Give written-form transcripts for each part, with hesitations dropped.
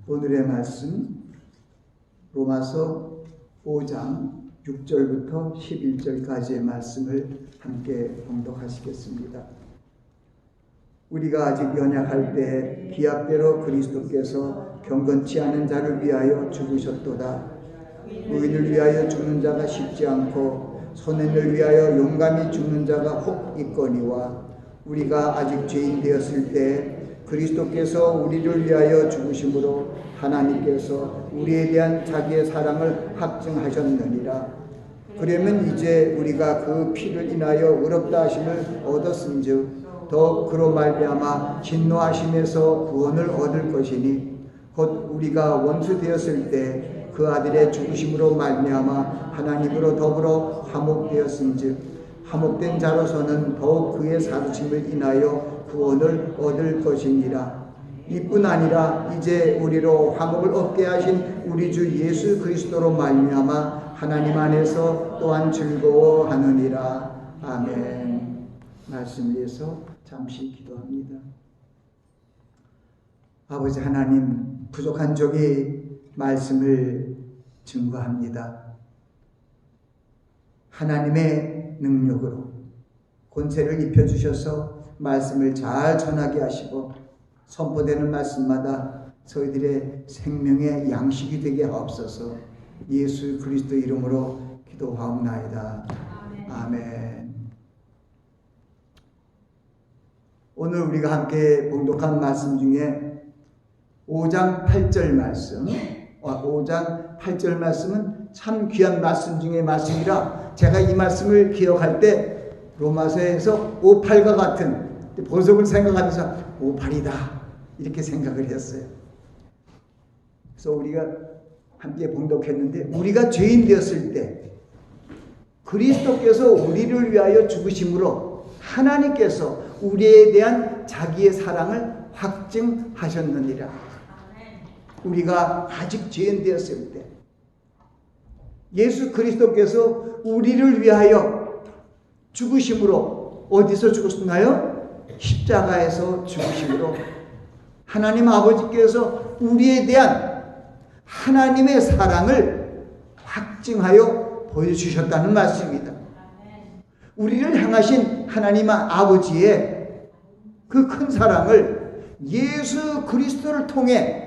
오늘의 말씀 로마서 5장 6절부터 11절까지의 말씀을 함께 봉독하시겠습니다. 우리가 아직 연약할 때 기약대로 그리스도께서 경건치 않은 자를 위하여 죽으셨도다. 의인을 위하여 죽는 자가 쉽지 않고 선인을 위하여 용감히 죽는 자가 혹 있거니와 우리가 아직 죄인 되었을 때 그리스도께서 우리를 위하여 죽으심으로 하나님께서 우리에 대한 자기의 사랑을 확증하셨느니라. 그러면 이제 우리가 그 피를 인하여 의롭다 하심을 얻었은즉 더 그로 말미암아 진노하심에서 구원을 얻을 것이니 곧 우리가 원수 되었을 때 그 아들의 죽으심으로 말미암아 하나님으로 더불어 화목되었은즉 화목된 자로서는 더욱 그의 사르심을 인하여 구원을 얻을 것이니라. 이뿐 아니라 이제 우리로 화목을 얻게 하신 우리 주 예수 그리스도로 말미암아 하나님 안에서 또한 즐거워하느니라. 아멘. 말씀 위해서 잠시 기도합니다. 아버지 하나님, 부족한 적이 말씀을 증거합니다. 하나님의 능력으로 권세를 입혀주셔서 말씀을 잘 전하게 하시고 선포되는 말씀마다 저희들의 생명의 양식이 되게 하옵소서. 예수 그리스도 이름으로 기도하옵나이다. 아멘. 오늘 우리가 함께 봉독한 말씀 중에 5장 8절 말씀, 5장 8절 말씀은 참 귀한 말씀 중에 말씀이라 제가 이 말씀을 기억할 때 로마서에서 58과 같은 보석을 생각하면서 58이다 이렇게 생각을 했어요. 그래서 우리가 함께 봉독했는데 우리가 죄인 되었을 때 그리스도께서 우리를 위하여 죽으심으로 하나님께서 우리에 대한 자기의 사랑을 확증하셨느니라. 우리가 아직 죄인 되었을 때 예수 그리스도께서 우리를 위하여 죽으심으로 어디서 죽으셨나요? 십자가에서 죽으심으로 하나님 아버지께서 우리에 대한 하나님의 사랑을 확증하여 보여주셨다는 말씀입니다. 우리를 향하신 하나님 아버지의 그 큰 사랑을 예수 그리스도를 통해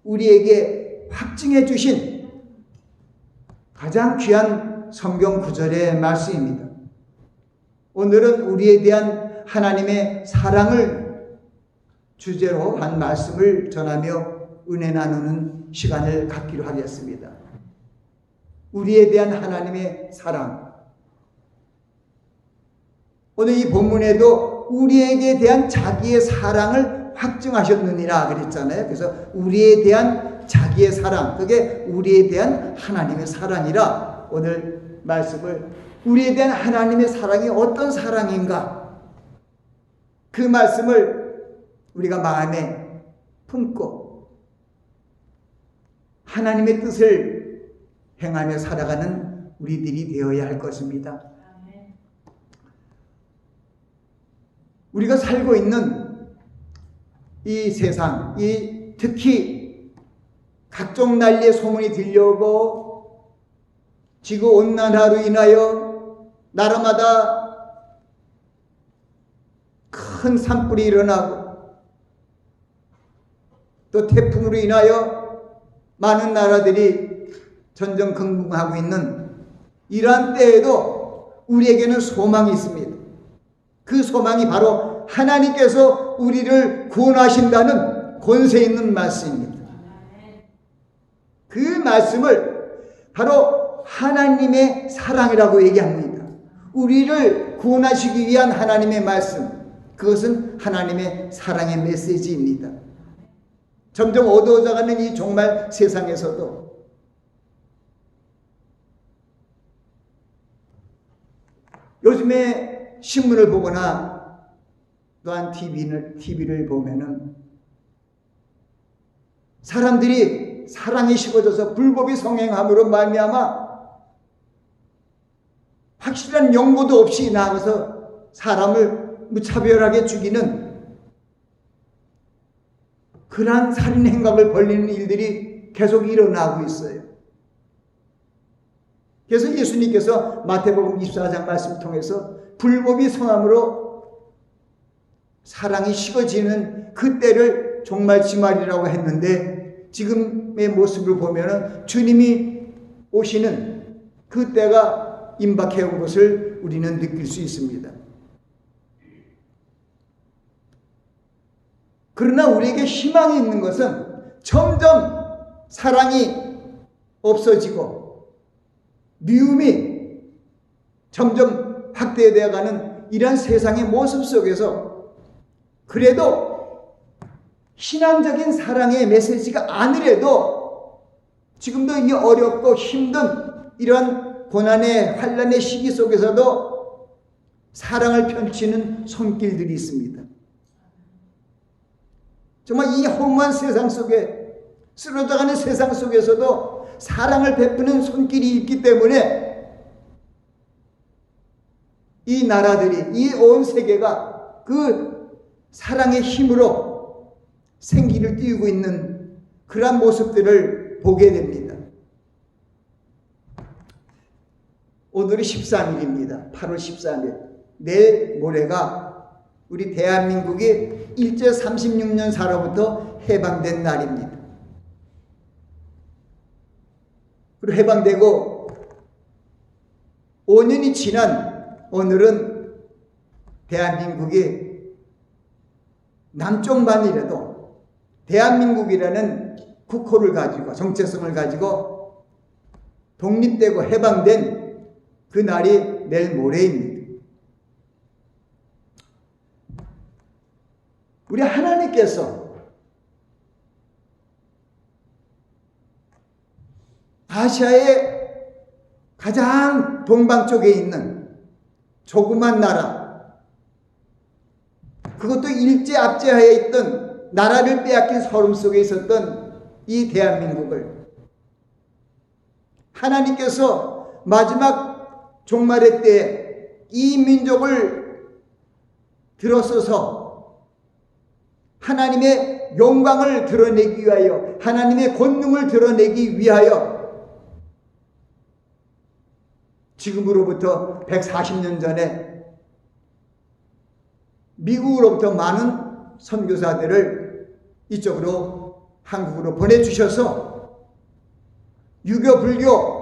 우리에게 확증해 주신 가장 귀한 성경 구절의 말씀입니다. 오늘은 우리에 대한 하나님의 사랑을 주제로 한 말씀을 전하며 은혜 나누는 시간을 갖기로 하겠습니다. 우리에 대한 하나님의 사랑. 오늘 이 본문에도 우리에게 대한 자기의 사랑을 확증하셨느니라 그랬잖아요. 그래서 우리에 대한 자기의 사랑, 그게 우리에 대한 하나님의 사랑이라 오늘 말씀을 우리에 대한 하나님의 사랑이 어떤 사랑인가 그 말씀을 우리가 마음에 품고 하나님의 뜻을 행하며 살아가는 우리들이 되어야 할 것입니다. 우리가 살고 있는 이 세상, 특히 각종 난리의 소문이 들려오고 지구온난화로 인하여 나라마다 큰 산불이 일어나고 또 태풍으로 인하여 많은 나라들이 전전긍긍하고 있는 이러한 때에도 우리에게는 소망이 있습니다. 그 소망이 바로 하나님께서 우리를 구원하신다는 권세 있는 말씀입니다. 그 말씀을 바로 하나님의 사랑이라고 얘기합니다. 우리를 구원하시기 위한 하나님의 말씀, 그것은 하나님의 사랑의 메시지입니다. 점점 어두워져가는 이 종말 세상에서도 요즘에 신문을 보거나 또한 TV를 보면은 사람들이 사랑이 식어져서 불법이 성행함으로 말미암아 확실한 연고도 없이 나가서 사람을 무차별하게 죽이는 그러한 살인 행각을 벌리는 일들이 계속 일어나고 있어요. 그래서 예수님께서 마태복음 24장 말씀을 통해서 불법이 성함으로 사랑이 식어지는 그때를 종말지말이라고 했는데, 지금의 모습을 보면 주님이 오시는 그때가 임박해 온 것을 우리는 느낄 수 있습니다. 그러나 우리에게 희망이 있는 것은 점점 사랑이 없어지고 미움이 점점 확대되어 가는 이러한 세상의 모습 속에서 그래도 신앙적인 사랑의 메시지가 아니래도 지금도 이 어렵고 힘든 이런 고난의 환난의 시기 속에서도 사랑을 펼치는 손길들이 있습니다. 정말 이 허무한 세상 속에, 쓰러져가는 세상 속에서도 사랑을 베푸는 손길이 있기 때문에 이 나라들이, 이 온 세계가 그 사랑의 힘으로 생기를 띄우고 있는 그러한 모습들을 보게 됩니다. 오늘이 13일입니다. 8월 13일. 내일 모레가 우리 대한민국이 일제 36년 사로부터 해방된 날입니다. 그리고 해방되고 5년이 지난 오늘은 대한민국이 남쪽만이라도 대한민국이라는 국호를 가지고, 정체성을 가지고 독립되고 해방된 그 날이 내일 모레입니다. 우리 하나님께서 아시아의 가장 동방 쪽에 있는 조그만 나라, 그것도 일제 압제하에 있던 나라를 빼앗긴 서름 속에 있었던 이 대한민국을 하나님께서 마지막 종말의 때에 이 민족을 들어서서 하나님의 영광을 드러내기 위하여, 하나님의 권능을 드러내기 위하여 지금으로부터 140년 전에 미국으로부터 많은 선교사들을 이쪽으로, 한국으로 보내주셔서 유교, 불교,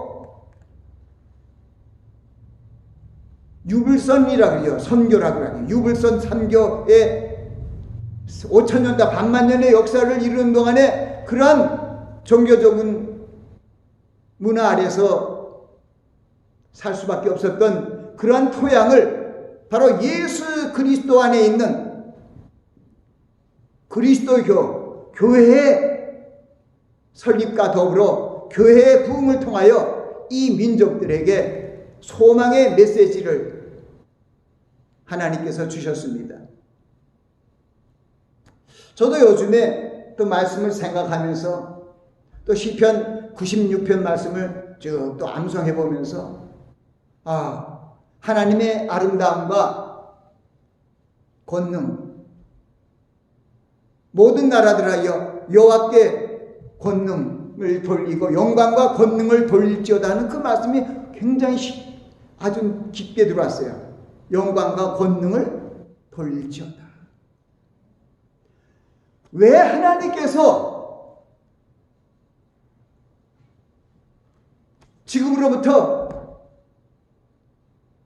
유불선이라고 그래요. 선교라고 그래요. 유불선 선교의 5천년다 반만년의 역사를 이루는 동안에 그러한 종교적인 문화 아래서 살 수밖에 없었던 그러한 토양을 바로 예수 그리스도 안에 있는 그리스도교, 교회의 설립과 더불어 교회의 부흥을 통하여 이 민족들에게 소망의 메시지를 하나님께서 주셨습니다. 저도 요즘에 또 말씀을 생각하면서 또 시편 96편 말씀을 쭉 또 암송해 보면서 하나님의 아름다움과 권능, 모든 나라들하여 여호와께 권능을 돌리고 영광과 권능을 돌릴지어다 하는 그 말씀이 굉장히 아주 깊게 들어왔어요. 영광과 권능을 돌릴지어다. 왜 하나님께서 지금으로부터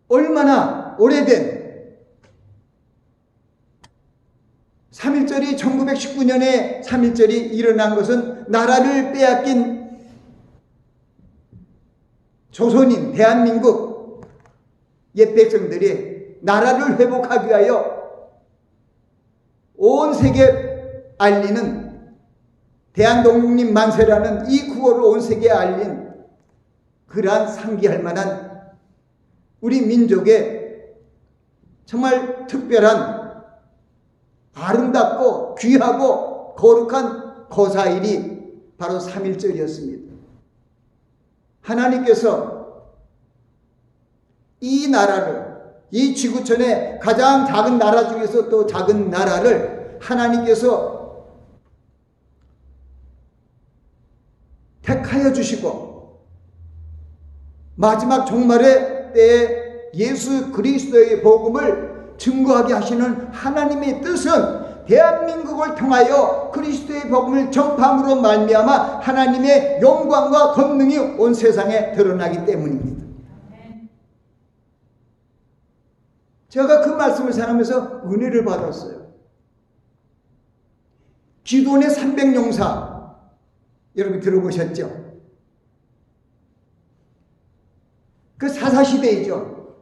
얼마나 오래된 3.1절이 1919년에 3.1절이 일어난 것은 나라를 빼앗긴 조선인 대한민국 옛 백성들이 나라를 회복하기 위하여 온 세계 알리는 대한독립 만세라는 이 구호를 온 세계에 알린 그러한 상기할 만한 우리 민족의 정말 특별한 아름답고 귀하고 거룩한 거사일이 바로 3.1절이었습니다. 하나님께서 이 나라를, 이 지구촌의 가장 작은 나라 중에서 또 작은 나라를 하나님께서 택하여 주시고 마지막 종말의 때에 예수 그리스도의 복음을 증거하게 하시는 하나님의 뜻은 대한민국을 통하여 그리스도의 복음을 전파함으로 말미암아 하나님의 영광과 권능이 온 세상에 드러나기 때문입니다. 제가 그 말씀을 전하면서 은혜를 받았어요. 기도원의 300용사 여러분 들어보셨죠? 그 사사시대이죠.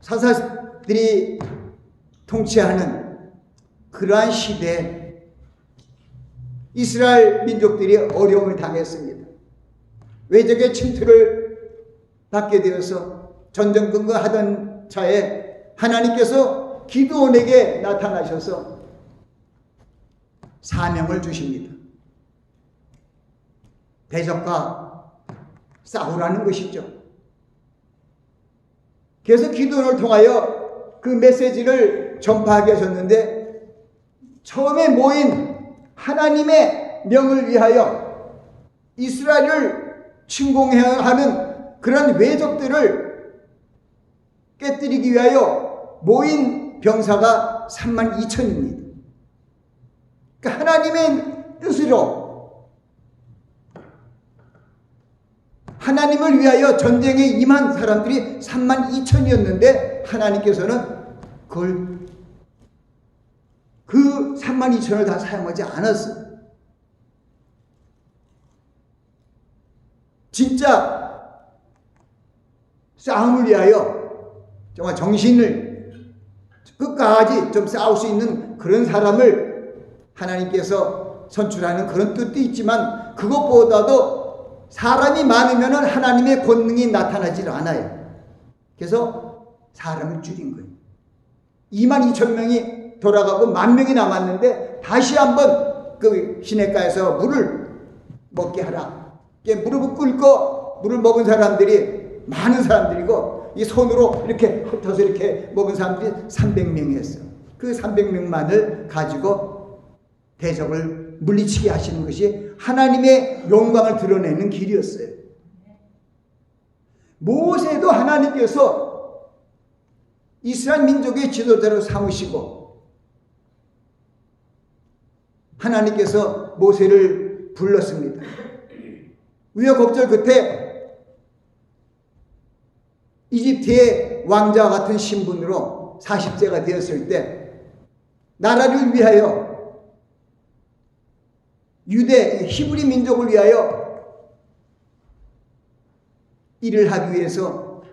사사들이 통치하는 그러한 시대에 이스라엘 민족들이 어려움을 당했습니다. 외적의 침투를 받게 되어서 전전긍긍하던 차에 하나님께서 기드온에게 나타나셔서 사명을 주십니다. 대적과 싸우라는 것이죠. 그래서 기도를 통하여 그 메시지를 전파하게 하셨는데 처음에 모인 하나님의 명을 위하여 이스라엘을 침공해야 하는 그런 외적들을 깨뜨리기 위하여 모인 병사가 32,000입니다. 그러니까 하나님의 뜻으로 하나님을 위하여 전쟁에 임한 사람들이 32,000이었는데 하나님께서는 그 32,000을 다 사용하지 않았어요. 진짜 싸움을 위하여 정말 정신을 끝까지 좀 싸울 수 있는 그런 사람을 하나님께서 선출하는 그런 뜻도 있지만 그것보다도 사람이 많으면 하나님의 권능이 나타나질 않아요. 그래서 사람을 줄인 거예요. 22,000명이 돌아가고 10,000명이 남았는데 다시 한번 그 시냇가에서 물을 먹게 하라. 무릎을 꿇고 물을 먹은 사람들이 많은 사람들이고 이 손으로 이렇게 흩어서 이렇게 먹은 사람들이 300명이었어요. 그 300명만을 가지고 대적을 물리치게 하시는 것이 하나님의 영광을 드러내는 길이었어요. 모세도 하나님께서 이스라엘 민족의 지도자로 삼으시고 하나님께서 모세를 불렀습니다. 우여곡절 끝에 이집트의 왕자와 같은 신분으로 40세가 되었을 때 나라를 위하여 유대 히브리 민족을 위하여 일을 하기 위해서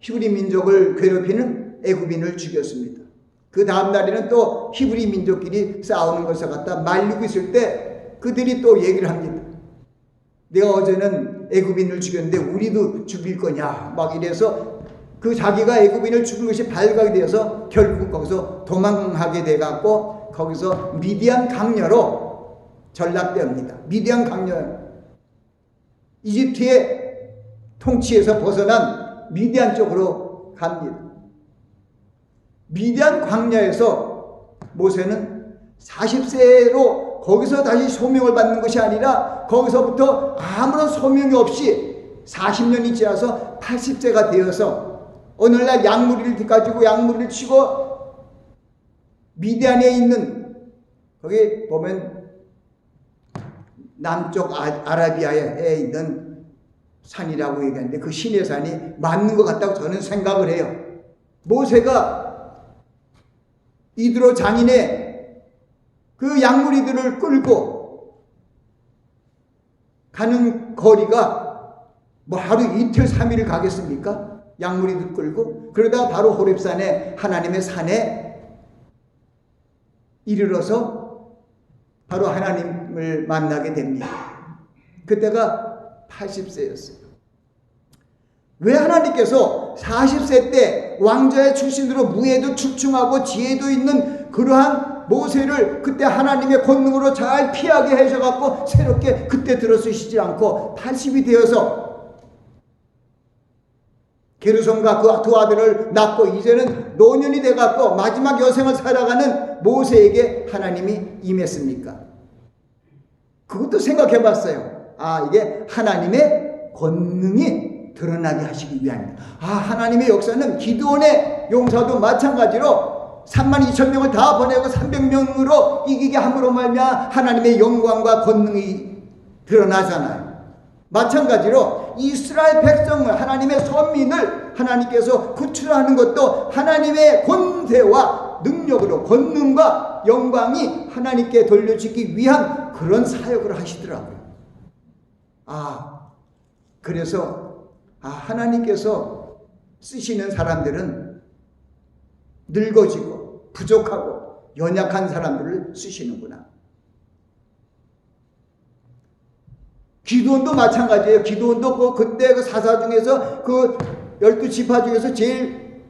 히브리 민족을 괴롭히는 애굽인을 죽였습니다. 그 다음 날에는 또 히브리 민족끼리 싸우는 것을 갖다 말리고 있을 때 그들이 또 얘기를 합니다. 내가 어제는 애굽인을 죽였는데 우리도 죽일 거냐 막 이래서 그 자기가 애굽인을 죽은 것이 발각이 되어서 결국 거기서 도망하게 돼갖고 거기서 미디안 강녀로 전락되옵니다. 미디안 강녀, 이집트의 통치에서 벗어난 미디안 쪽으로 갑니다. 미디안 광야에서 모세는 40세로 거기서 다시 소명을 받는 것이 아니라 거기서부터 아무런 소명이 없이 40년이 지나서 80세가 되어서 오늘날 양무리를 가지고 양무리를 치고 미디안에 있는 거기 보면 남쪽 아라비아에 있는 산이라고 얘기하는데 그 신의 산이 맞는 것 같다고 저는 생각을 해요. 모세가 이드로 장인의 그 양무리들을 끌고 가는 거리가 뭐 하루 이틀 3일을 가겠습니까? 양무리들 끌고 그러다가 바로 호렙산에 하나님의 산에 이르러서 바로 하나님을 만나게 됩니다. 그때가 80세였어요. 왜 하나님께서 40세 때 왕자의 출신으로 무예도 출중하고 지혜도 있는 그러한 모세를 그때 하나님의 권능으로 잘 피하게 하셔갖고 새롭게 그때 들어쓰시지 않고 80이 되어서 게르손과 그 두 아들을 낳고 이제는 노년이 돼갖고 마지막 여생을 살아가는 모세에게 하나님이 임했습니까? 그것도 생각해 봤어요. 이게 하나님의 권능이 드러나게 하시기 위함입니다. 하나님의 역사는 기드온의 용사도 마찬가지로 32,000명을 다 보내고 300명으로 이기게 함으로 말미암아 하나님의 영광과 권능이 드러나잖아요. 마찬가지로 이스라엘 백성을, 하나님의 선민을 하나님께서 구출하는 것도 하나님의 권세와 능력으로, 권능과 영광이 하나님께 돌려지기 위한 그런 사역을 하시더라고요. 그래서 하나님께서 쓰시는 사람들은 늙어지고 부족하고 연약한 사람들을 쓰시는구나. 기드온도 마찬가지예요. 기드온도 그때 그 사사 중에서 그 12지파 중에서 제일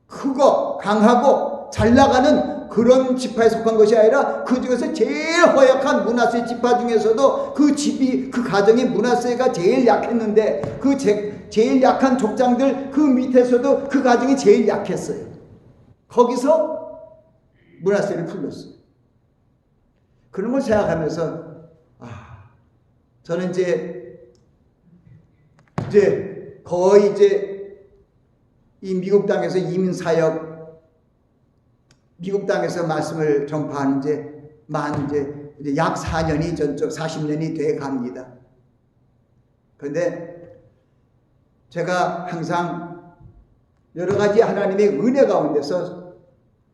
크고 강하고 잘 나가는 그런 지파에 속한 것이 아니라 그 중에서 제일 허약한 므낫세 지파 중에서도 그 가정의 므낫세가 제일 약했는데 제일 약한 족장들 그 밑에서도 그 가정이 제일 약했어요. 거기서 므낫세를 불렀어요. 그런 걸 생각하면서 저는 이제 거의 이 미국 땅에서 이민 사역, 미국 땅에서 말씀을 전파하는 이제 약 4년이 전적 40년이 돼 갑니다. 그런데 제가 항상 여러 가지 하나님의 은혜 가운데서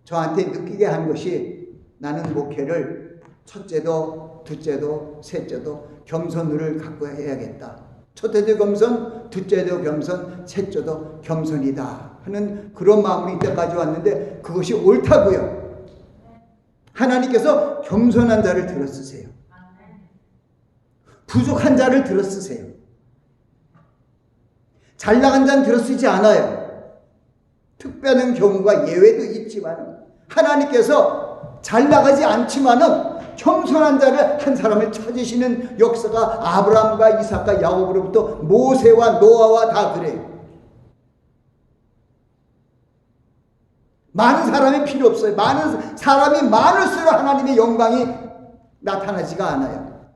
저한테 느끼게 한 것이, 나는 목회를 첫째도 둘째도 셋째도 겸손을 갖고 해야겠다. 첫째도 겸손, 둘째도 겸손, 셋째도 겸손이다 하는 그런 마음이 이때까지 왔는데 그것이 옳다고요. 하나님께서 겸손한 자를 들어 쓰세요. 부족한 자를 들어 쓰세요. 잘 나간 자는 들어 쓰지 않아요. 특별한 경우가 예외도 있지만 하나님께서 잘 나가지 않지만은 겸손한 자를 한 사람을 찾으시는 역사가 아브라함과 이삭과 야곱으로부터 모세와 노아와 다 그래요. 많은 사람이 필요 없어요. 많은 사람이 많을수록 하나님의 영광이 나타나지가 않아요.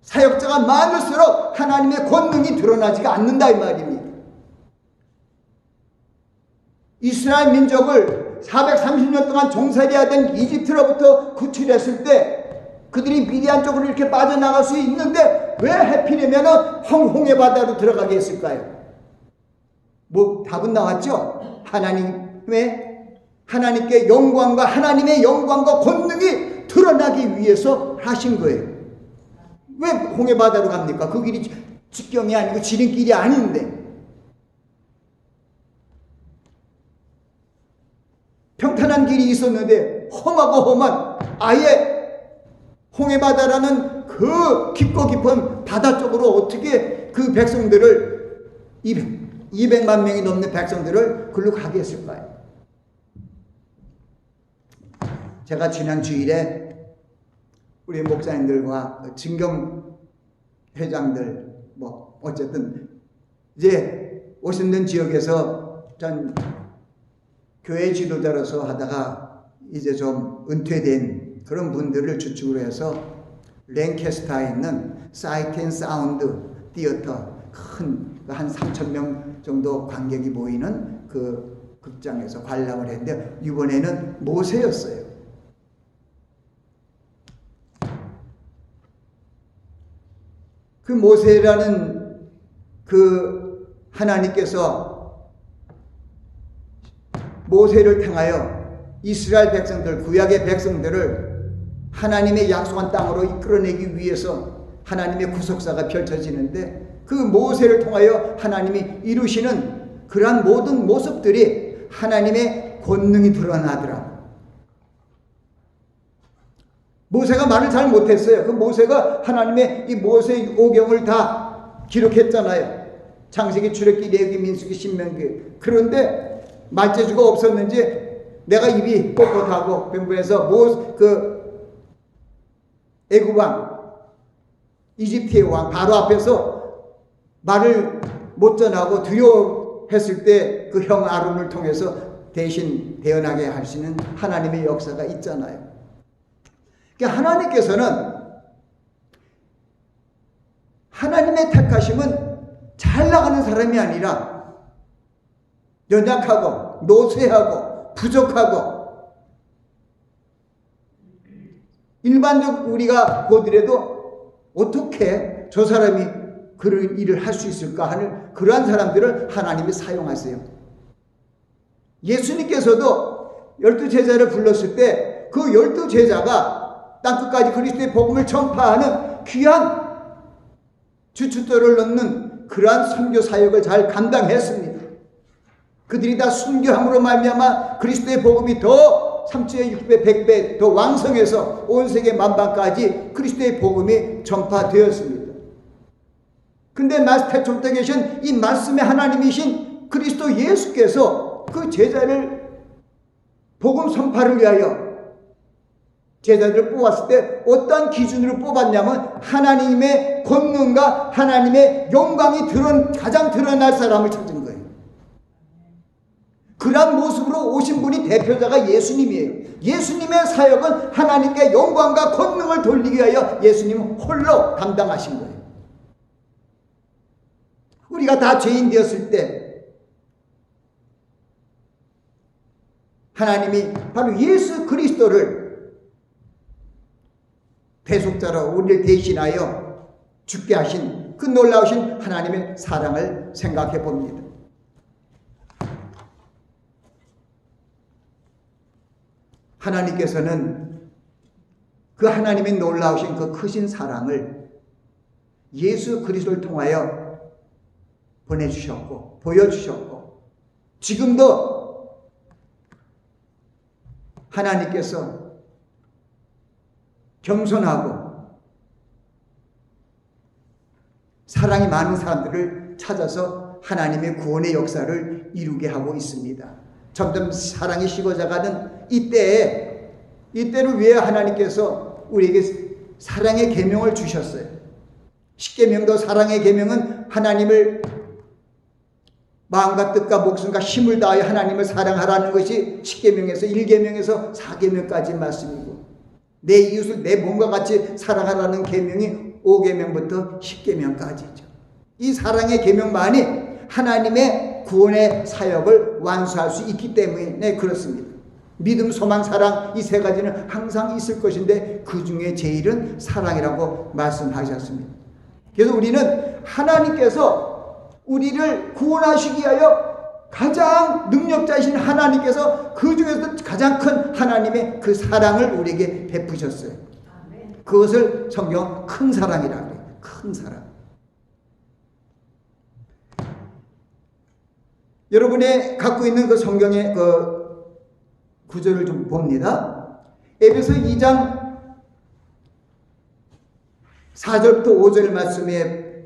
사역자가 많을수록 하나님의 권능이 드러나지가 않는다 이 말입니다. 이스라엘 민족을 430년 동안 종살이해야 된 이집트로부터 구출했을 때 그들이 미디안 쪽으로 이렇게 빠져나갈 수 있는데 왜 하필이면 홍해 바다로 들어가게 했을까요? 답은 나왔죠. 하나님께 영광과 하나님의 영광과 권능이 드러나기 위해서 하신 거예요. 왜 홍해 바다로 갑니까? 그 길이 직경이 아니고 지름길이 아닌데. 평탄한 길이 있었는데 험하고 험한 아예 홍해바다라는 그 깊고 깊은 바다 쪽으로 어떻게 그 백성들을 200만 명이 넘는 백성들을 글로 가게 했을까요? 제가 지난 주일에 우리 목사님들과 진경 회장들 어쨌든 이제 오셨는 지역에서 전 교회 지도자로서 하다가 이제 좀 은퇴된 그런 분들을 주축으로 해서 랭캐스터에 있는 사이트 앤 사운드 티어터, 큰 한 3,000명 정도 관객이 모이는 그 극장에서 관람을 했는데 이번에는 모세였어요. 그 모세라는 그 하나님께서 모세를 통하여 이스라엘 백성들, 구약의 백성들을 하나님의 약속한 땅으로 이끌어내기 위해서 하나님의 구속사가 펼쳐지는데 그 모세를 통하여 하나님이 이루시는 그러한 모든 모습들이 하나님의 권능이 드러나더라. 모세가 말을 잘 못했어요. 그 모세가 하나님의 이 모세 오경을 다 기록했잖아요. 창세기, 출애굽기, 레위기, 민수기, 신명기. 그런데 말재주가 없었는지 내가 입이 뻣뻣하고 변부해서 애굽 왕, 이집트의 왕 바로 앞에서 말을 못 전하고 두려워했을 때 그 형 아론을 통해서 대신 대언하게 하시는 하나님의 역사가 있잖아요. 그러니까 하나님께서는 하나님의 택하심은 잘 나가는 사람이 아니라 연약하고 노쇠하고 부족하고 일반적 우리가 보더라도 어떻게 저 사람이 그런 일을 할 수 있을까 하는 그러한 사람들을 하나님이 사용하세요. 예수님께서도 12제자를 불렀을 때 그 12제자가 땅끝까지 그리스도의 복음을 전파하는 귀한 주춧돌을 넣는 그러한 선교 사역을 잘 감당했습니다. 그들이 다 순교함으로 말미암아 그리스도의 복음이 더 3주에 6배 100배 더 왕성해서 온 세계 만방까지 그리스도의 복음이 전파되었습니다. 근데 태초부터 계신 이 말씀의 하나님이신 그리스도 예수께서 그 제자를 복음 선파를 위하여 제자들을 뽑았을 때 어떤 기준으로 뽑았냐면 하나님의 권능과 하나님의 영광이 가장 드러날 사람을 찾은 거예요. 그런 모습으로 오신 분이 대표자가 예수님이에요. 예수님의 사역은 하나님께 영광과 권능을 돌리기 위하여 예수님은 홀로 담당하신 거예요. 우리가 다 죄인 되었을 때 하나님이 바로 예수 그리스도를 대속자로 우리를 대신하여 죽게 하신 그 놀라우신 하나님의 사랑을 생각해 봅니다. 하나님께서는 그 하나님의 놀라우신 그 크신 사랑을 예수 그리스도를 통하여 보내주셨고 보여주셨고 지금도 하나님께서 겸손하고 사랑이 많은 사람들을 찾아서 하나님의 구원의 역사를 이루게 하고 있습니다. 점점 사랑이 식어져가는 이때를 위해 하나님께서 우리에게 사랑의 계명을 주셨어요. 십계명도 사랑의 계명은 하나님을 마음과 뜻과 목숨과 힘을 다하여 하나님을 사랑하라는 것이 십계명에서 1계명에서 4계명까지 말씀이고 내 이웃을 내 몸과 같이 사랑하라는 계명이 5계명부터 10계명까지죠. 이 사랑의 계명만이 하나님의 구원의 사역을 완수할 수 있기 때문에 그렇습니다. 믿음, 소망, 사랑 이 세 가지는 항상 있을 것인데 그 중에 제일은 사랑이라고 말씀하셨습니다. 그래서 우리는 하나님께서 우리를 구원하시기 위하여 가장 능력자이신 하나님께서 그 중에서도 가장 큰 하나님의 그 사랑을 우리에게 베푸셨어요. 그것을 성경 큰 사랑이라고 해요. 큰 사랑. 여러분이 갖고 있는 그 성경의 그 구절을 좀 봅니다. 에베소 2장 4절부터 5절 말씀에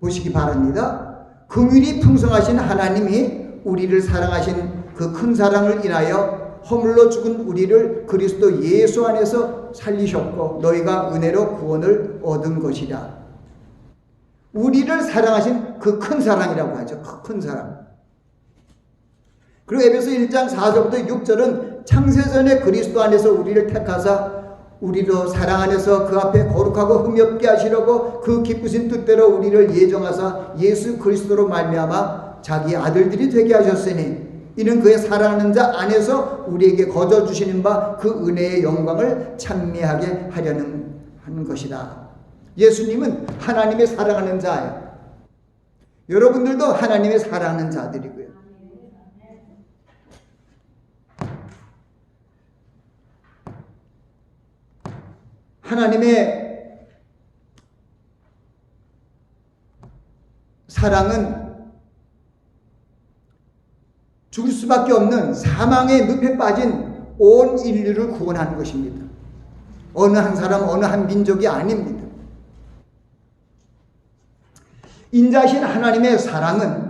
보시기 바랍니다. 긍휼이 풍성하신 하나님이 우리를 사랑하신 그 큰 사랑을 인하여 허물로 죽은 우리를 그리스도 예수 안에서 살리셨고 너희가 은혜로 구원을 얻은 것이라. 우리를 사랑하신 그 큰 사랑이라고 하죠. 그 큰 사랑. 그리고 에베소 1장 4절부터 6절은 창세전에 그리스도 안에서 우리를 택하사 우리로 사랑 안에서 그 앞에 거룩하고 흠이 없게 하시려고 그 기쁘신 뜻대로 우리를 예정하사 예수 그리스도로 말미암아 자기 아들들이 되게 하셨으니 이는 그의 사랑하는 자 안에서 우리에게 거저 주시는 바 그 은혜의 영광을 찬미하게 하려는 하는 것이다. 예수님은 하나님의 사랑하는 자예요. 여러분들도 하나님의 사랑하는 자들이고요. 하나님의 사랑은 죽을 수밖에 없는 사망의 늪에 빠진 온 인류를 구원하는 것입니다. 어느 한 사람, 어느 한 민족이 아닙니다. 인자신 하나님의 사랑은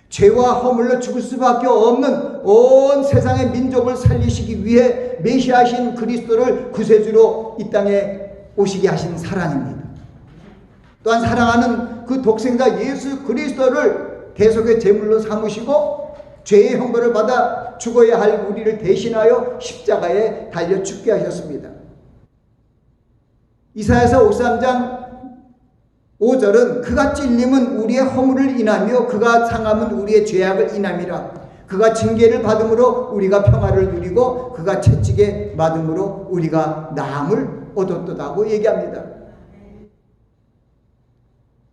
죄와 허물로 죽을 수밖에 없는 온 세상의 민족을 살리시기 위해 메시아신 그리스도를 구세주로 이 땅에 오시게 하신 사랑입니다. 또한 사랑하는 그 독생자 예수 그리스도를 대속의 제물로 삼으시고 죄의 형벌을 받아 죽어야 할 우리를 대신하여 십자가에 달려 죽게 하셨습니다. 이사야서 53장 5절은 그가 찔림은 우리의 허물을 인하며 그가 상함은 우리의 죄악을 인함이라. 그가 징계를 받음으로 우리가 평화를 누리고 그가 채찍에 맞음으로 우리가 나음을 얻었도다고 얘기합니다.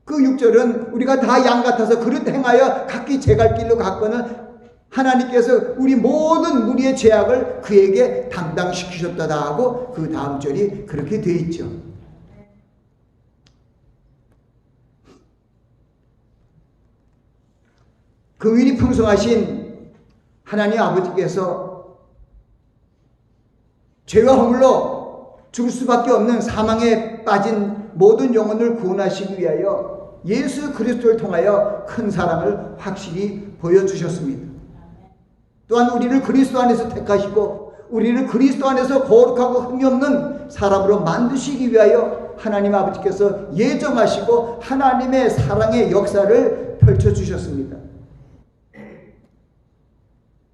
그 6절은 우리가 다 양 같아서 그릇 행하여 각기 제 갈 길로 갔거늘 하나님께서 우리 모든 우리의 죄악을 그에게 담당시키셨다 하고 그 다음 절이 그렇게 되어 있죠. 긍휼이 풍성하신 하나님 아버지께서 죄와 허물로 죽을 수밖에 없는 사망에 빠진 모든 영혼을 구원하시기 위하여 예수 그리스도를 통하여 큰 사랑을 확실히 보여주셨습니다. 또한 우리를 그리스도 안에서 택하시고 우리를 그리스도 안에서 거룩하고 흠이 없는 사람으로 만드시기 위하여 하나님 아버지께서 예정하시고 하나님의 사랑의 역사를 펼쳐주셨습니다.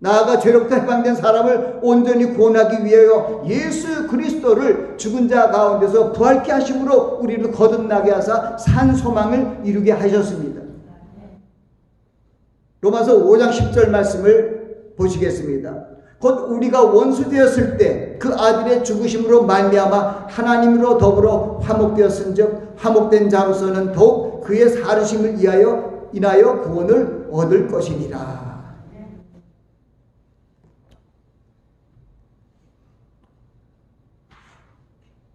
나아가 죄로부터 해방된 사람을 온전히 구원하기 위하여 예수 그리스도를 죽은 자 가운데서 부활케 하심으로 우리를 거듭나게 하사 산 소망을 이루게 하셨습니다. 로마서 5장 10절 말씀을 보시겠습니다. 곧 우리가 원수 되었을 때 그 아들의 죽으심으로 말미암아 하나님으로 더불어 화목되었은즉 화목된 자로서는 더욱 그의 살으심을 인하여 구원을 얻을 것이니라.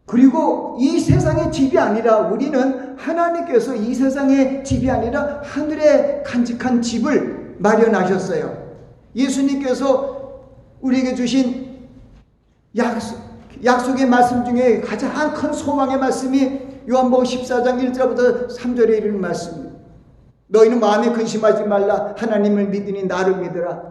그리고 이 세상의 집이 아니라 우리는 하나님께서 이 세상의 집이 아니라 하늘에 간직한 집을 마련하셨어요. 예수님께서 우리에게 주신 약속의 말씀 중에 가장 큰 소망의 말씀이 요한복음 14장 1절부터 3절에 이르는 말씀입니다. 너희는 마음에 근심하지 말라. 하나님을 믿으니 나를 믿으라.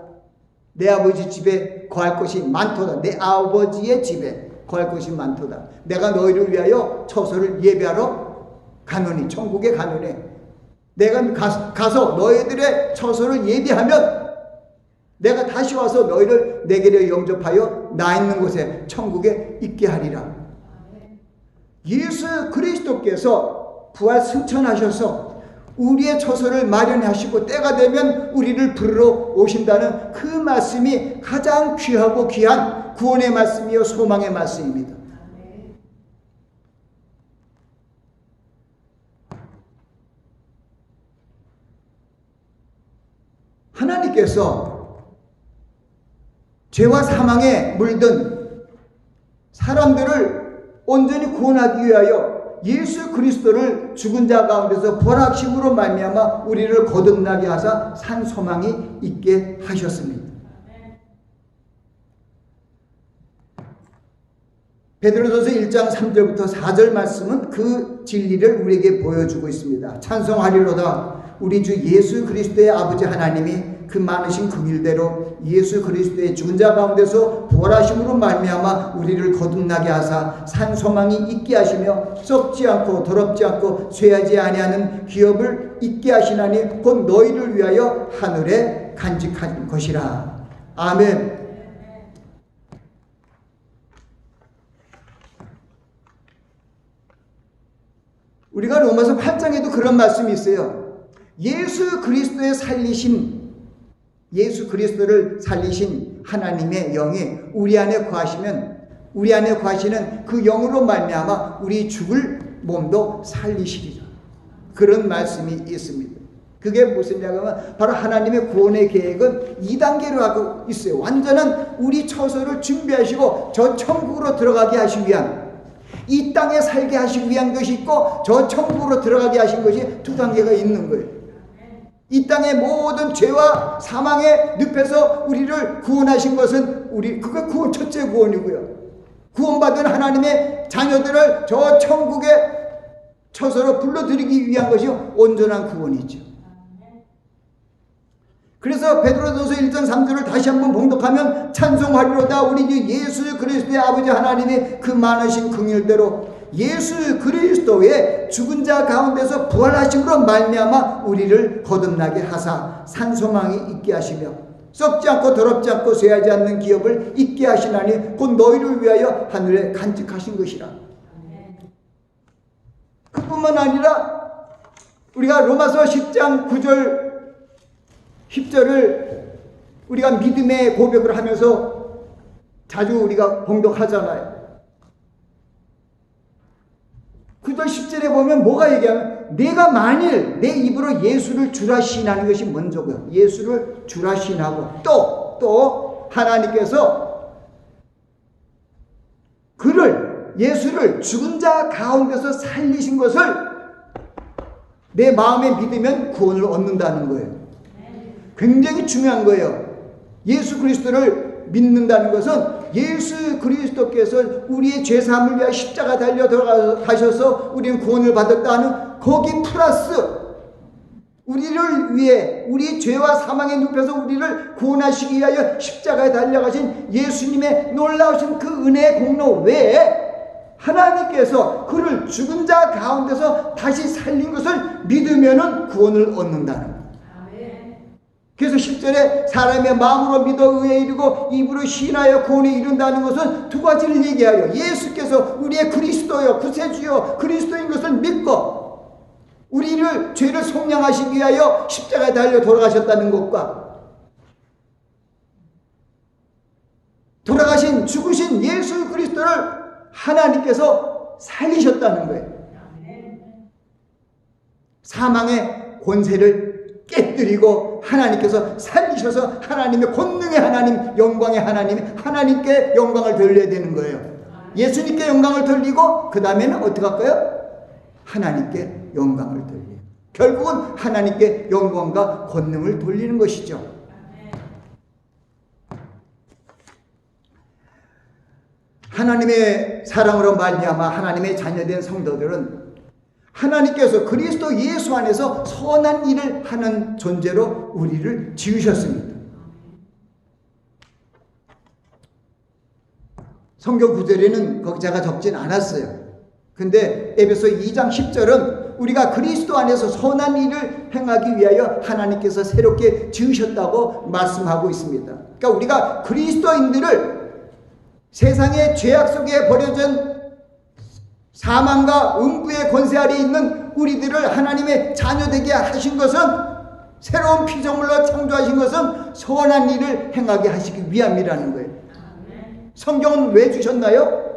내 아버지 집에 거할 곳이 많도다. 내 아버지의 집에 거할 곳이 많도다. 내가 너희를 위하여 처소를 예비하러 가노니, 천국에 가노니, 내가 가서 너희들의 처소를 예비하면 내가 다시 와서 너희를 내게로 영접하여 나 있는 곳에 천국에 있게 하리라. 예수 그리스도께서 부활 승천하셔서 우리의 처소를 마련하시고 때가 되면 우리를 부르러 오신다는 그 말씀이 가장 귀하고 귀한 구원의 말씀이요 소망의 말씀입니다. 하나님께서 죄와 사망에 물든 사람들을 온전히 구원하기 위하여 예수 그리스도를 죽은 자 가운데서 부활하심으로 말미암아 우리를 거듭나게 하사 산 소망이 있게 하셨습니다. 베드로전서 1장 3절부터 4절 말씀은 그 진리를 우리에게 보여주고 있습니다. 찬송하리로다. 우리 주 예수 그리스도의 아버지 하나님이 그 많으신 긍휼대로 예수 그리스도의 죽은 자 가운데서 부활하심으로 말미암아 우리를 거듭나게 하사 산 소망이 있게 하시며 썩지 않고 더럽지 않고 쇠하지 아니하는 기업을 있게 하시나니 곧 너희를 위하여 하늘에 간직한 것이라. 아멘. 우리가 로마서 8장에도 그런 말씀이 있어요. 예수 그리스도를 살리신 하나님의 영이 우리 안에 거하시면 우리 안에 거하시는 그 영으로 말미암아 우리 죽을 몸도 살리시리라. 그런 말씀이 있습니다. 그게 무슨 이야기냐면 바로 하나님의 구원의 계획은 2단계로 하고 있어요. 완전한 우리 처소를 준비하시고 저 천국으로 들어가게 하시기 위한, 이 땅에 살게 하시기 위한 것이 있고 저 천국으로 들어가게 하신 것이 2단계가 있는 거예요. 이 땅의 모든 죄와 사망의 늪에서 우리를 구원하신 것은 그게 구원, 첫째 구원이고요. 구원받은 하나님의 자녀들을 저 천국의 처소로 불러들이기 위한 것이 온전한 구원이죠. 그래서 베드로전서 1장 3절을 다시 한번 봉독하면 찬송하리로다. 우리 주 예수 그리스도의 아버지 하나님이 그 많으신 긍휼대로 예수 그리스도의 죽은 자 가운데서 부활하심으로 말미암아 우리를 거듭나게 하사 산 소망이 있게 하시며 썩지 않고 더럽지 않고 쇠하지 않는 기업을 있게 하시나니 곧 너희를 위하여 하늘에 간직하신 것이라. 그뿐만 아니라 우리가 로마서 10장 9절 10절을 우리가 믿음의 고백을 하면서 자주 우리가 봉독하잖아요. 9절 10절에 보면 뭐가 얘기하면 내가 만일 내 입으로 예수를 주라 시인하는 것이 먼저고요. 예수를 주라 시인하고 또 하나님께서 그를 예수를 죽은 자 가운데서 살리신 것을 내 마음에 믿으면 구원을 얻는다는 거예요. 굉장히 중요한 거예요. 예수 그리스도를 믿는다는 것은 예수 그리스도께서 우리의 죄사함을 위하여 십자가 달려 들어가셔서 우리는 구원을 받았다는 거기 플러스 우리를 위해 우리 죄와 사망의 늪에서 우리를 구원하시기 위하여 십자가에 달려가신 예수님의 놀라우신 그 은혜의 공로 외에 하나님께서 그를 죽은 자 가운데서 다시 살린 것을 믿으면 구원을 얻는다는 거예요. 그래서 10절에 사람의 마음으로 믿어 의에 이르고 입으로 시인하여 구원에 이른다는 것은 두 가지를 얘기하여 예수께서 우리의 그리스도요 구세주요 그리스도인 것을 믿고 우리를 죄를 속량하시기 위하여 십자가에 달려 돌아가셨다는 것과 돌아가신 죽으신 예수 그리스도를 하나님께서 살리셨다는 거예요. 사망의 권세를 깨뜨리고 하나님께서 살리셔서 하나님의 권능의 하나님, 영광의 하나님, 하나님께 영광을 돌려야 되는 거예요. 예수님께 영광을 돌리고 그 다음에는 어떻게 할까요? 하나님께 영광을 돌려요. 결국은 하나님께 영광과 권능을 돌리는 것이죠. 하나님의 사랑으로 말미암아 하나님의 자녀된 성도들은 하나님께서 그리스도 예수 안에서 선한 일을 하는 존재로 우리를 지으셨습니다. 성경 구절에는 거기 제가 적진 않았어요. 근데 에베소 2장 10절은 우리가 그리스도 안에서 선한 일을 행하기 위하여 하나님께서 새롭게 지으셨다고 말씀하고 있습니다. 그러니까 우리가 그리스도인들을 세상의 죄악 속에 버려진 사망과 음부의 권세 아래 있는 우리들을 하나님의 자녀되게 하신 것은 새로운 피조물로 창조하신 것은 선한 일을 행하게 하시기 위함이라는 거예요. 성경은 왜 주셨나요?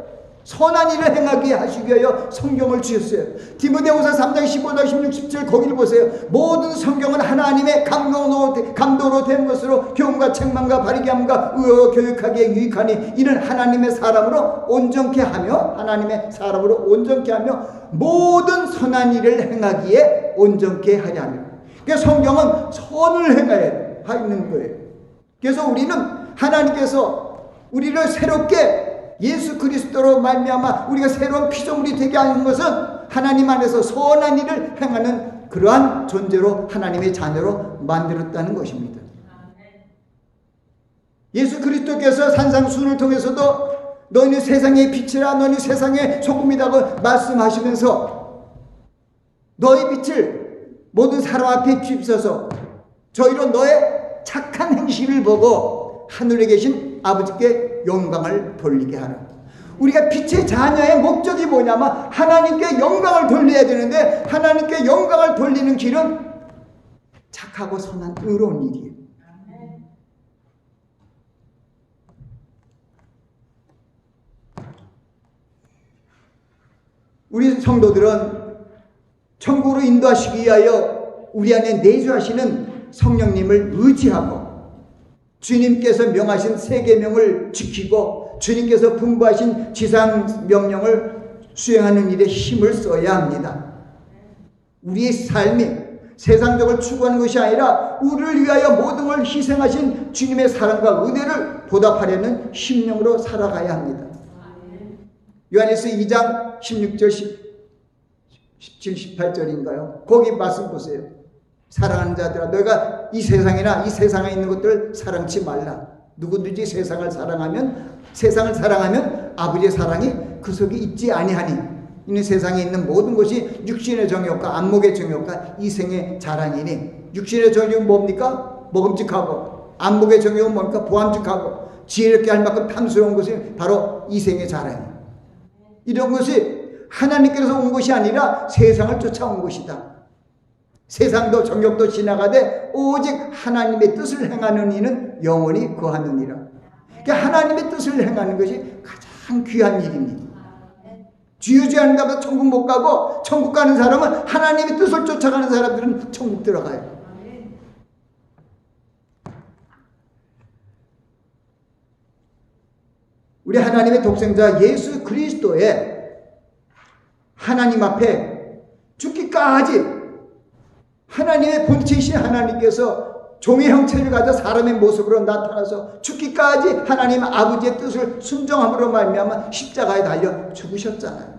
선한 일을 행하게 하시기 위하여 성경을 주셨어요. 디모데후서 3장 15절 16, 17 거기를 보세요. 모든 성경은 하나님의 감동으로 된 것으로 교훈과 책망과 바르게 함과 의로 교육하기에 유익하니 이는 하나님의 사람으로 온전케 하며 모든 선한 일을 행하기에 온전케 하려 하며. 그래서 성경은 선을 행해야 하는 거예요. 그래서 우리는 하나님께서 우리를 새롭게 예수 그리스도로 말미암아 우리가 새로운 피조물이 되게 하는 것은 하나님 안에서 선한 일을 행하는 그러한 존재로 하나님의 자녀로 만들었다는 것입니다. 예수 그리스도께서 산상수훈을 통해서도 너희는 세상의 빛이라 너희는 세상의 소금이라고 말씀하시면서 너희 빛을 모든 사람 앞에 비추소서 저희로 너의 착한 행실을 보고 하늘에 계신 아버지께 영광을 돌리게 하는. 우리가 빛의 자녀의 목적이 뭐냐면 하나님께 영광을 돌려야 되는데 하나님께 영광을 돌리는 길은 착하고 선한 의로운 일이에요. 우리 성도들은 천국으로 인도하시기 위하여 우리 안에 내주하시는 성령님을 의지하고 주님께서 명하신 세 계명을 지키고 주님께서 분부하신 지상 명령을 수행하는 일에 힘을 써야 합니다. 우리의 삶이 세상적을 추구하는 것이 아니라 우리를 위하여 모든 걸 희생하신 주님의 사랑과 은혜를 보답하려는 심령으로 살아가야 합니다. 요한일서 2장 16절 17, 18절인가요? 거기 말씀 보세요. 사랑하는 자들아 너희가 이 세상이나 이 세상에 있는 것들을 사랑치 말라. 누구든지 세상을 사랑하면 아버지의 사랑이 그 속에 있지 아니하니 이는 세상에 있는 모든 것이 육신의 정욕과 안목의 정욕과 이생의 자랑이니 육신의 정욕은 뭡니까? 먹음직하고 안목의 정욕은 뭡니까? 보암직하고 지혜롭게 할 만큼 탐스러운 것이 바로 이생의 자랑이에요. 이런 것이 하나님께서 온 것이 아니라 세상을 쫓아온 것이다. 세상도 정욕도 지나가되 오직 하나님의 뜻을 행하는 이는 영원히 거하느니라. 그러니까 하나님의 뜻을 행하는 것이 가장 귀한 일입니다. 주유주하는 자가 천국 못 가고 천국 가는 사람은 하나님의 뜻을 쫓아가는 사람들은 천국 들어가요. 우리 하나님의 독생자 예수 그리스도의 하나님 앞에 죽기까지 하나님의 본체이신 하나님께서 종의 형체를 가져 사람의 모습으로 나타나서 죽기까지 하나님 아버지의 뜻을 순종함으로 말미암아 십자가에 달려 죽으셨잖아요.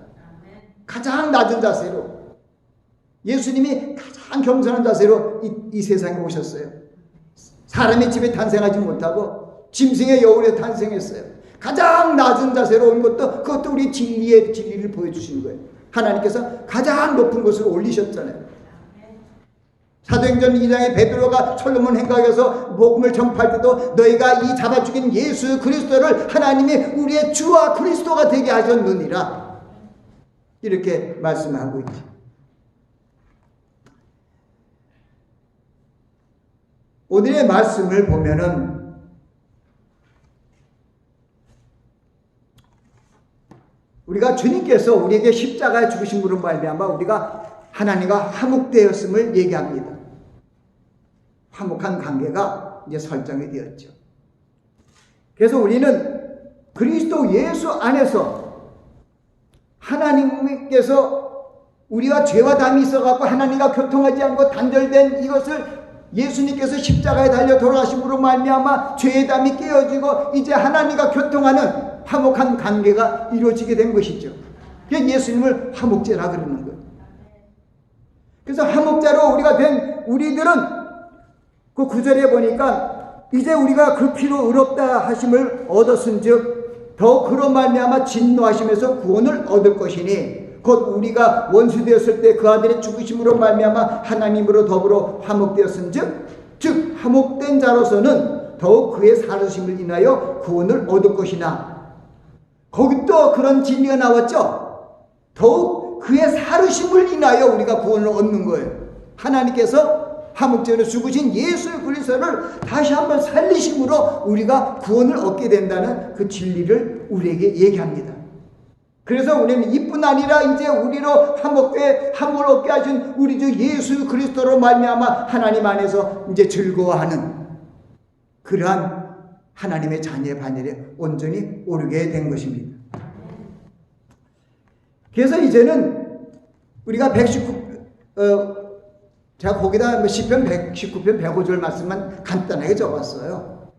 가장 낮은 자세로 예수님이 가장 겸손한 자세로 이 세상에 오셨어요. 사람의 집에 탄생하지 못하고 짐승의 여울에 탄생했어요. 가장 낮은 자세로 온 것도 그것도 우리 진리를 보여주신 거예요. 하나님께서 가장 높은 곳으로 올리셨잖아요. 사도행전 2장에 베드로가 솔로몬 행각에서 복음을 전파할 때도 너희가 이 잡아 죽인 예수 그리스도를 하나님이 우리의 주와 그리스도가 되게 하셨느니라 이렇게 말씀하고 있죠. 오늘의 말씀을 보면은 우리가 주님께서 우리에게 십자가에 죽으심으로 말미암아 우리가 하나님과 화목되었음을 얘기합니다. 화목한 관계가 이제 설정이 되었죠. 그래서 우리는 그리스도 예수 안에서 하나님께서 우리와 죄와 담이 있어갖고 하나님과 교통하지 않고 단절된 이것을 예수님께서 십자가에 달려 돌아가심으로 말미암아 죄의 담이 깨어지고 이제 하나님과 교통하는 화목한 관계가 이루어지게 된 것이죠. 그래서 예수님을 화목제라 그러는 거예요. 그래서 화목자로 우리가 된 우리들은 그 9절에 보니까 이제 우리가 그 피로 의롭다 하심을 얻었은즉 더욱 그로 말미암아 진노하심에서 구원을 얻을 것이니 곧 우리가 원수 되었을 때 그 아들의 죽으심으로 말미암아 하나님으로 더불어 화목되었은즉 즉 화목된 자로서는 더욱 그의 살으심을 인하여 구원을 얻을 것이나 거기 또 그런 진리가 나왔죠. 더욱 그의 살으심을 인하여 우리가 구원을 얻는 거예요. 하나님께서 화목제로 죽으신 예수 그리스도를 다시 한번 살리심으로 우리가 구원을 얻게 된다는 그 진리를 우리에게 얘기합니다. 그래서 우리는 이뿐 아니라 이제 우리로 화목을 얻게 하신 우리 주 예수 그리스도로 말미암아 하나님 안에서 이제 즐거워하는 그러한 하나님의 자녀의 반열에 온전히 오르게 된 것입니다. 그래서 이제는 우리가 제가 거기다 시편 119편 105절 말씀만 간단하게 적었어요.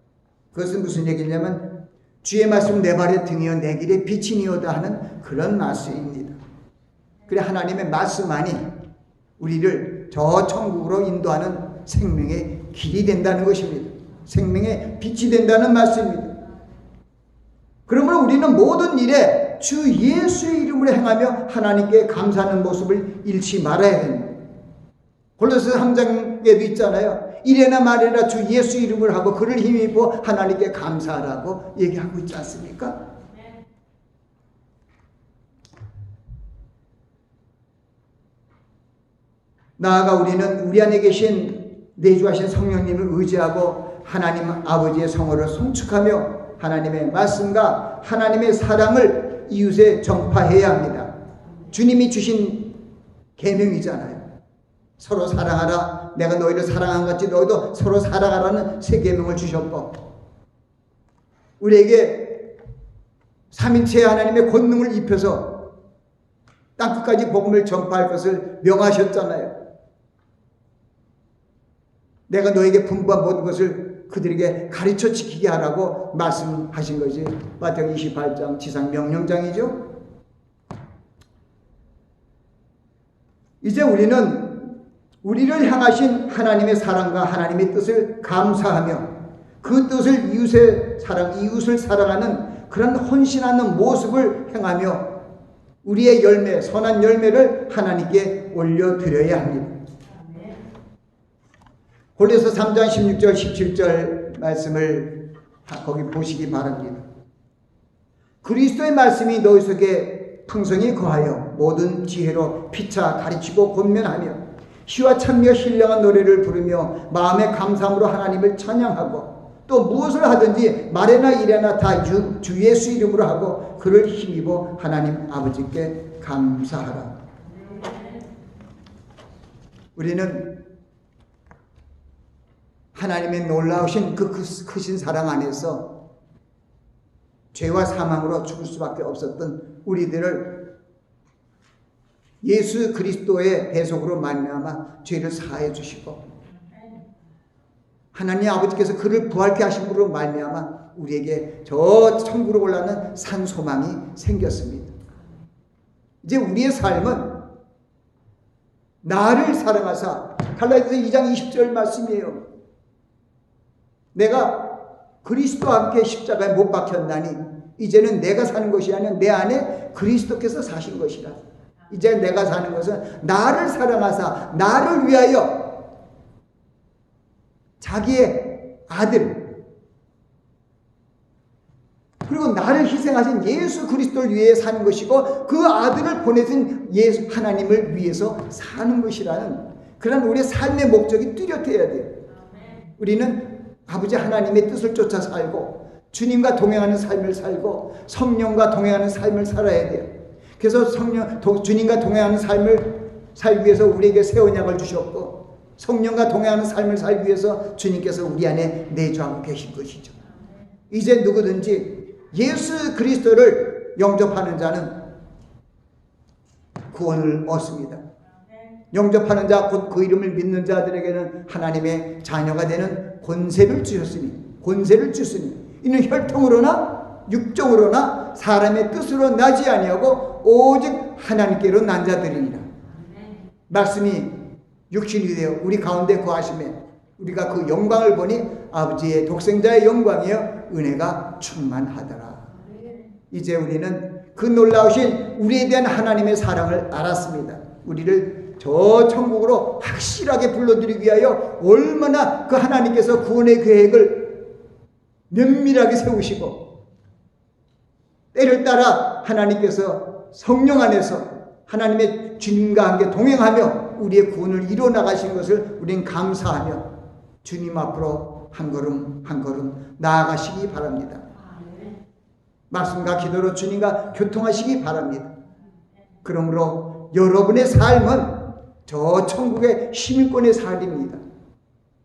그것은 무슨 얘기냐면 주의 말씀 내 발의 등이여 내 길의 빛이니어다 하는 그런 말씀입니다. 그래 하나님의 말씀만이 우리를 저 천국으로 인도하는 생명의 길이 된다는 것입니다. 생명의 빛이 된다는 말씀입니다. 그러므로 우리는 모든 일에 주 예수의 이름으로 행하며 하나님께 감사하는 모습을 잃지 말아야 됩니다. 골로새서 3장에도 있잖아요. 이래나 말이나 주 예수 이름을 하고 그를 힘입어 하나님께 감사하라고 얘기하고 있지 않습니까? 나아가 우리는 우리 안에 계신 내주하신 성령님을 의지하고 하나님 아버지의 성호를 송축하며 하나님의 말씀과 하나님의 사랑을 이웃에 전파해야 합니다. 주님이 주신 계명이잖아요. 서로 사랑하라. 내가 너희를 사랑한 같이 너희도 서로 사랑하라는 새 계명을 주셨고 우리에게 삼위일체 하나님의 권능을 입혀서 땅끝까지 복음을 전파할 것을 명하셨잖아요. 내가 너에게 분부한 모든 것을 그들에게 가르쳐 지키게 하라고 말씀하신 것이 마태복음 28장 지상 명령장이죠. 이제 우리는 우리를 향하신 하나님의 사랑과 하나님의 뜻을 감사하며 그 뜻을 이웃을 사랑하는 그런 헌신하는 모습을 행하며 우리의 열매, 선한 열매를 하나님께 올려드려야 합니다. 골로새 3장 16절 17절 말씀을 거기 보시기 바랍니다. 그리스도의 말씀이 너희 속에 풍성히 거하여 모든 지혜로 피차 가르치고 권면하며 희와 찬미와 신령한 노래를 부르며 마음의 감사함으로 하나님을 찬양하고 또 무엇을 하든지 말에나 일에나 다 주 예수 이름으로 하고 그를 힘입어 하나님 아버지께 감사하라. 우리는 하나님의 놀라우신 그 크신 사랑 안에서 죄와 사망으로 죽을 수밖에 없었던 우리들을 예수 그리스도의 대속으로 말미암아 죄를 사해 주시고 하나님 아버지께서 그를 부활케 하심으로 말미암아 우리에게 저 천국으로 올라가는 산 소망이 생겼습니다. 이제 우리의 삶은 나를 사랑하사 갈라디아서 2장 20절 말씀이에요. 내가 그리스도와 함께 십자가에 못 박혔나니 이제는 내가 사는 것이 아니라 내 안에 그리스도께서 사신 것이라. 이제 내가 사는 것은 나를 사랑하사 나를 위하여 자기의 아들 그리고 나를 희생하신 예수 그리스도를 위해 사는 것이고 그 아들을 보내신 예수 하나님을 위해서 사는 것이라는 그런 우리의 삶의 목적이 뚜렷해야 돼요. 우리는 아버지 하나님의 뜻을 쫓아 살고 주님과 동행하는 삶을 살고 성령과 동행하는 삶을 살아야 돼요. 그래서 주님과 동행하는 삶을 살기 위해서 우리에게 새 언약을 주셨고 성령과 동행하는 삶을 살기 위해서 주님께서 우리 안에 내주하고 계신 것이죠. 이제 누구든지 예수 그리스도를 영접하는 자는 구원을 얻습니다. 영접하는 자 곧 그 이름을 믿는 자들에게는 하나님의 자녀가 되는 권세를 주셨으니 이는 혈통으로나 육정으로나 사람의 뜻으로 나지 아니하고 오직 하나님께로 난 자들이니라. 말씀이 육신이 되어 우리 가운데 거하심에 우리가 그 영광을 보니 아버지의 독생자의 영광이여 은혜가 충만하더라. 이제 우리는 그 놀라우신 우리에 대한 하나님의 사랑을 알았습니다. 우리를 저 천국으로 확실하게 불러들이기 위하여 얼마나 그 하나님께서 구원의 계획을 면밀하게 세우시고 때를 따라 하나님께서 성령 안에서 하나님의 주님과 함께 동행하며 우리의 구원을 이루어 나가신 것을 우리는 감사하며 주님 앞으로 한 걸음 한 걸음 나아가시기 바랍니다. 말씀과 기도로 주님과 교통하시기 바랍니다. 그러므로 여러분의 삶은 저 천국의 시민권의 삶입니다.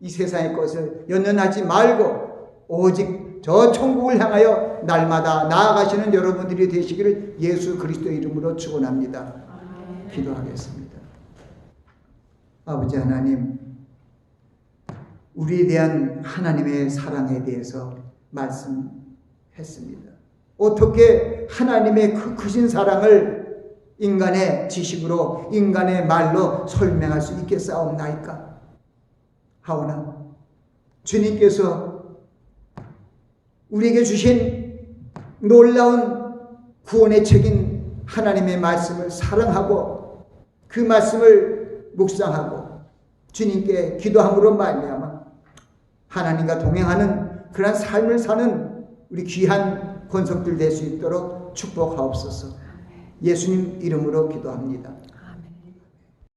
이 세상의 것을 연연하지 말고 오직 저 천국을 향하여 날마다 나아가시는 여러분들이 되시기를 예수 그리스도의 이름으로 축원합니다. 기도하겠습니다. 아버지 하나님, 우리에 대한 하나님의 사랑에 대해서 말씀했습니다. 어떻게 하나님의 그 크신 사랑을 인간의 지식으로 인간의 말로 설명할 수 있겠사옵나이까? 하오나 주님께서 우리에게 주신 놀라운 구원의 책인 하나님의 말씀을 사랑하고 그 말씀을 묵상하고 주님께 기도함으로 말미암아 하나님과 동행하는 그런 삶을 사는 우리 귀한 권속들 될 수 있도록 축복하옵소서. 예수님 이름으로 기도합니다.